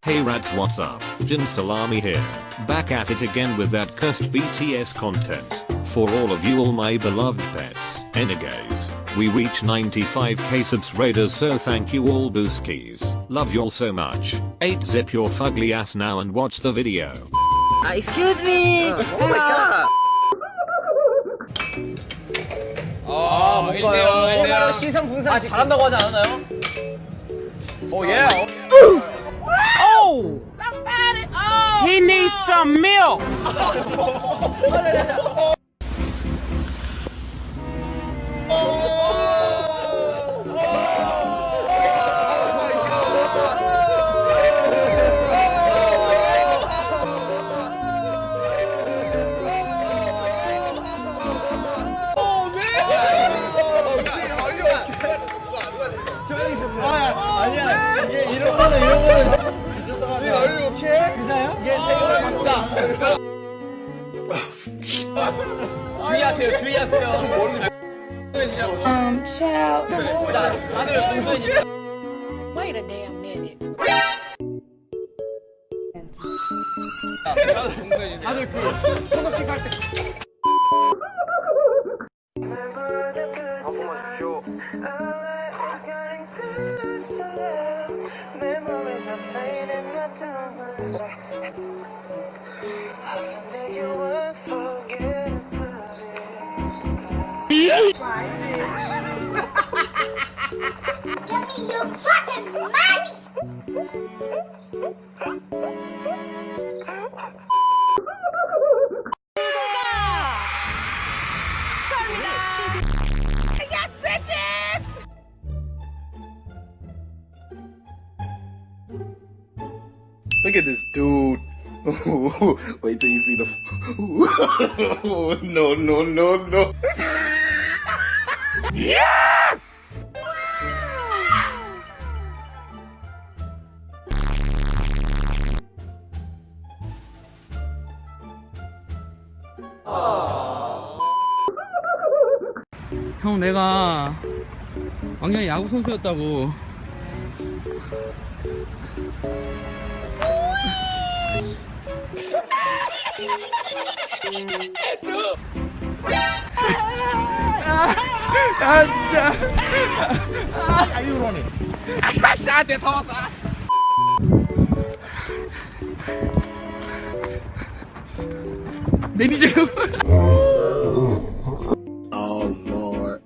Hey rats, what's up? Jin Salami here. Back at it again with that cursed BTS content. For all of you all my beloved pets. Anyways, we reach 95k subscribers, so thank you all booskies. Love you all so much. 8-zip your fugly ass now and watch the video. Excuse me. Oh my god. 뭔가요? 시선 분산. 잘한다고 하지 않았나요? 예. Oh! Somebody! Oh! He needs some milk! 아니야. 이게 이런 거는 지금 are you okay? 괜찮아요? 이게 생각합니다. 주의하세요. Child. 다들 Wait a damn minute. 다들 그 코너킥 할 때. Give me your fucking money! Yes, bitches! Look at this dude. Wait till you see the. No. 형, 내가 왕년에 야구 선수였다고. 진짜. 아유로네. 나한테 더 왔어. 내리세요. Oh Lord.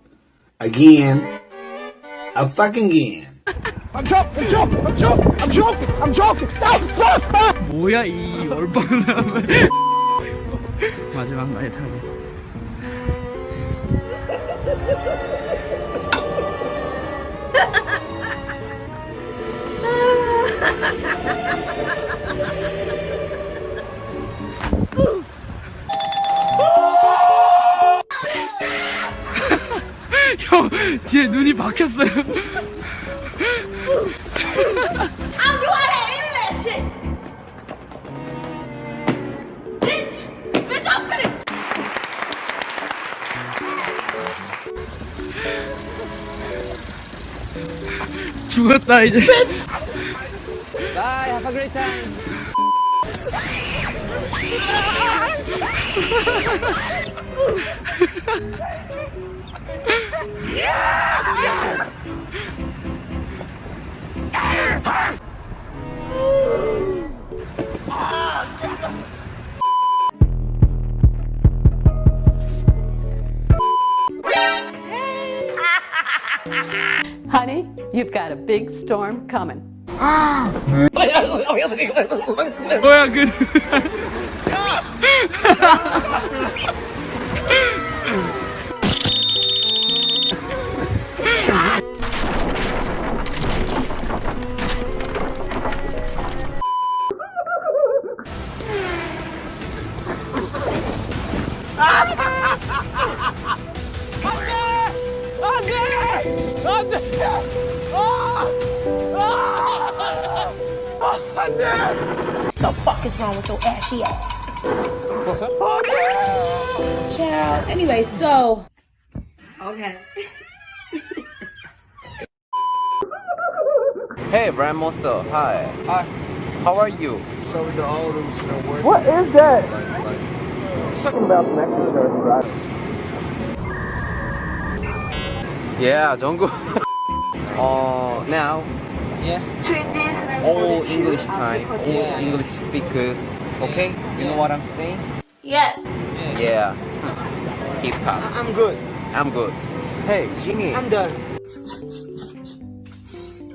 Again. A fucking again. I'm joking. Stop. 뭐야 이 얼빵함. 마지막 나의 타겟. 형 뒤에 눈이 박혔어요. I'm doing that internet shit! Bitch, I'm finna... 죽었다 이제. Bye, have a great time. Honey, you've got a big storm coming. 뭐야 그. The fuck is wrong with your ashy ass? What's up? Child. Anyway, so. Okay. Hey, Brand Monster. Hi. How are you? So we do all of those, you know, work. What is that? Something about some exercise, right? Yeah, Jungkook. Now. Yes. All English time. All English speaker. Okay? You know what I'm saying? Yes. Yeah. Hip hop. I'm good. I'm good. Hey, Jimmy. I'm done.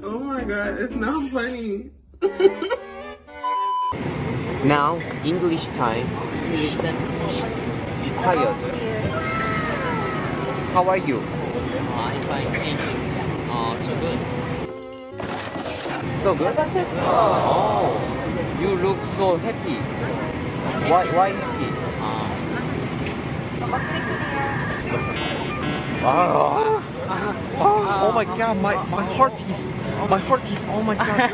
Oh my god, it's not funny. Now, English time. Be quiet. How are you? I'm fine, thank you. So good. So good? Oh, you look so happy. Why happy? Oh my god, my heart is oh my god.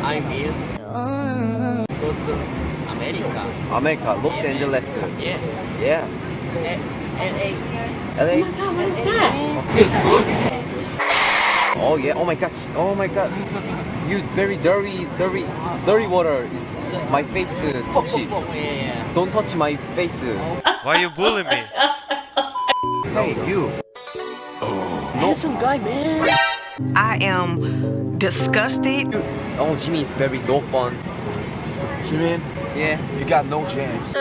I'm here. Goes to America. America, Los Angeles. Yeah. Yeah. LA. LA. Oh my god, what is that? Oh yeah. Oh my god. Oh my god. You very dirty water is my face. Touch it. Yeah. Don't touch my face. Why you bullying me? Hey, you. Handsome guy, man. I am disgusted. Oh, Jimmy is very no fun. Jimin, Yeah. you got no jams.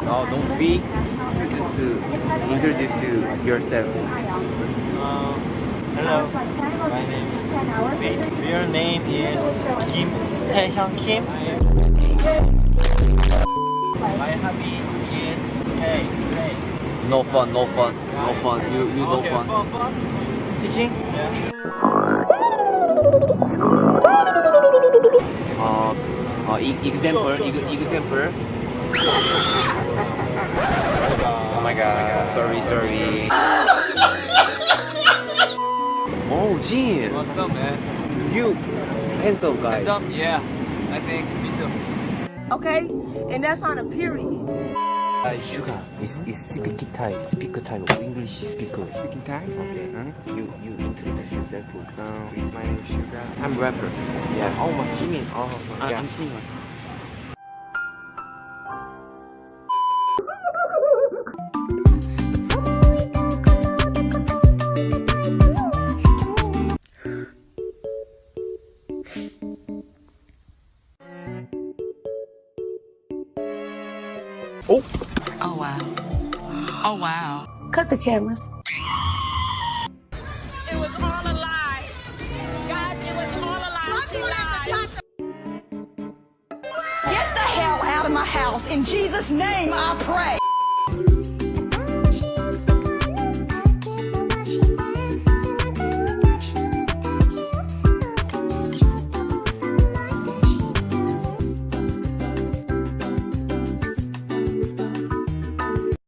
Oh, don't be. Just introduce yourself. Hello, my name is Wait. Your name is Kim Taehyung Kim. My hobby is Hey. No fun. You no fun. Teaching? Example. Oh my god, sorry. Oh, Jin. What's up, man? You handsome guy. What's up? Yeah, I think me too. Okay? And that's on a period. Sugar is speaking time of English speaker. Speaking time? Okay. You introduce yourself. Please, my name is Sugar. I'm rapper. Yeah. Oh my Jimin. Oh yeah. I'm singer. Oh wow. Oh wow. Cut the cameras. It was all a lie. Guys, it was all a lie. She lied. Get the hell out of my house. In Jesus' name, I pray.